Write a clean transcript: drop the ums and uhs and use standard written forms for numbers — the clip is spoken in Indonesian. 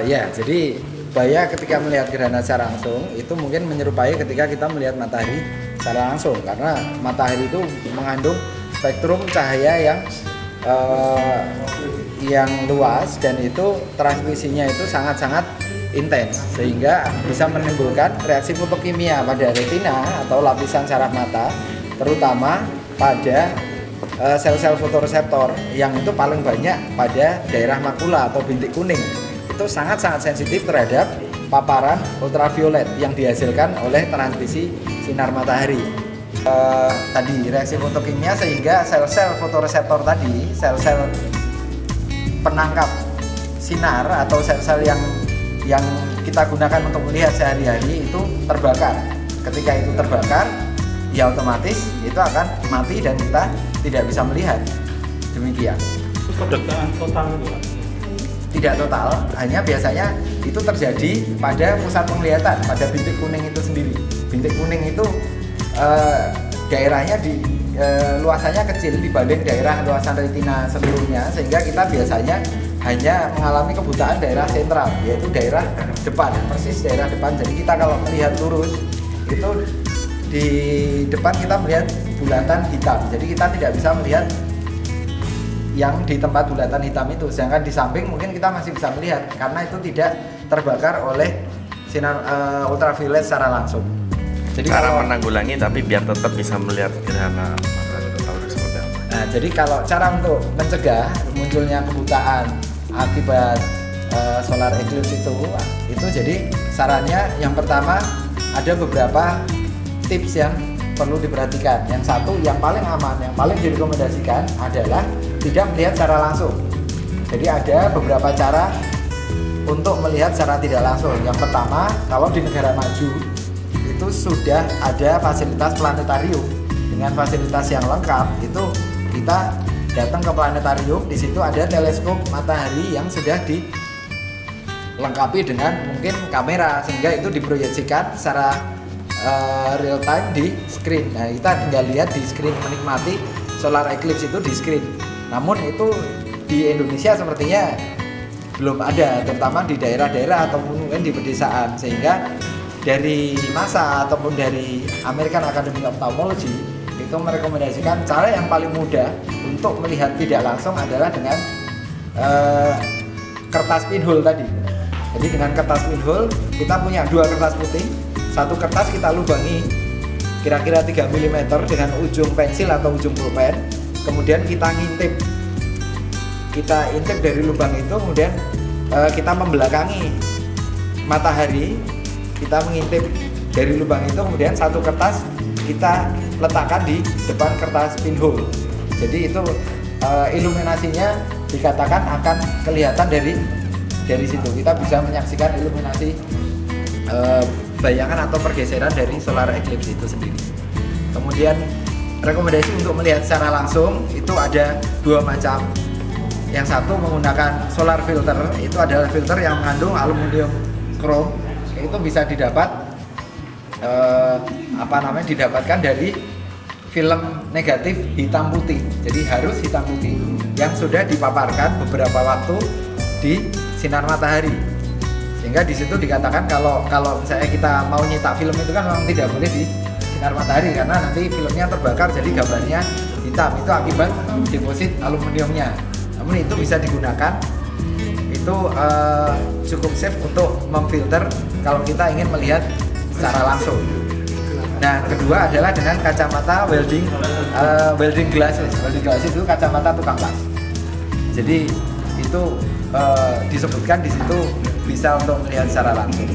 Ya, jadi bahaya ketika melihat gerhana secara langsung itu mungkin menyerupai ketika kita melihat matahari secara langsung, karena matahari itu mengandung spektrum cahaya yang luas dan itu transmisinya itu sangat-sangat intens sehingga bisa menimbulkan reaksi fotokimia pada retina atau lapisan saraf mata, terutama pada sel-sel fotoreseptor yang itu paling banyak pada daerah makula atau bintik kuning. Itu sangat-sangat sensitif terhadap paparan ultraviolet yang dihasilkan oleh transmisi sinar matahari. Tadi reaksi fotokimia sehingga sel-sel fotoreseptor tadi, sel-sel penangkap sinar atau sel-sel yang kita gunakan untuk melihat sehari-hari itu terbakar. Ketika itu terbakar, ya otomatis itu akan mati dan kita tidak bisa melihat. Demikian. Perdebtaan total itu, Pak? Tidak total, hanya biasanya itu terjadi pada pusat penglihatan, pada bintik kuning itu sendiri. Bintik kuning itu daerahnya luasannya kecil dibanding daerah luasan retina seluruhnya, sehingga kita biasanya hanya mengalami kebutaan daerah sentral, yaitu daerah depan, persis daerah depan. Jadi kita kalau melihat lurus itu di depan kita melihat bulatan hitam, jadi kita tidak bisa melihat yang di tempat bulatan hitam itu, sedangkan di samping mungkin kita masih bisa melihat karena itu tidak terbakar oleh sinar ultraviolet secara langsung. Jadi cara menanggulangi tapi biar tetap bisa melihat gerhana matahari total seperti apa? Nah, jadi kalau cara untuk mencegah munculnya kebutaan akibat solar eclipse itu jadi sarannya yang pertama ada beberapa tips yang perlu diperhatikan. Yang satu, yang paling aman, yang paling direkomendasikan adalah tidak melihat secara langsung. Jadi ada beberapa cara untuk melihat secara tidak langsung. Yang pertama, kalau di negara maju itu sudah ada fasilitas planetarium dengan fasilitas yang lengkap. Itu kita datang ke planetarium, di situ ada teleskop matahari yang sudah dilengkapi dengan mungkin kamera sehingga itu diproyeksikan secara real time di screen. Nah, kita tinggal lihat di screen, menikmati solar eclipse itu di screen. Namun itu di Indonesia sepertinya belum ada, terutama di daerah-daerah ataupun mungkin di pedesaan, sehingga dari NASA ataupun dari American Academy of Ophthalmology itu merekomendasikan cara yang paling mudah untuk melihat tidak langsung adalah dengan kertas pinhole tadi. Jadi dengan kertas pinhole kita punya dua kertas putih, satu kertas kita lubangi kira-kira 3 mm dengan ujung pensil atau ujung pulpen, kemudian kita intip dari lubang itu, kemudian kita membelakangi matahari, kita mengintip dari lubang itu, kemudian satu kertas kita letakkan di depan kertas pinhole. Jadi itu iluminasinya dikatakan akan kelihatan dari situ. Kita bisa menyaksikan iluminasi bayangan atau pergeseran dari solar eclipse itu sendiri. Kemudian rekomendasi untuk melihat secara langsung itu ada dua macam. Yang satu menggunakan solar filter, itu adalah filter yang mengandung aluminium krom. Itu bisa didapatkan dari film negatif hitam putih. Jadi harus hitam putih yang sudah dipaparkan beberapa waktu di sinar matahari. Sehingga di situ dikatakan kalau misalnya kita mau nyetak film itu kan memang tidak boleh di sinar matahari karena nanti filmnya terbakar jadi gambarnya hitam, itu akibat deposit aluminiumnya. Namun itu bisa digunakan, itu cukup safe untuk memfilter kalau kita ingin melihat secara langsung. Nah, kedua adalah dengan kacamata welding glasses. Welding glasses itu kacamata tukang las. Jadi itu disebutkan di situ bisa untuk melihat secara langsung.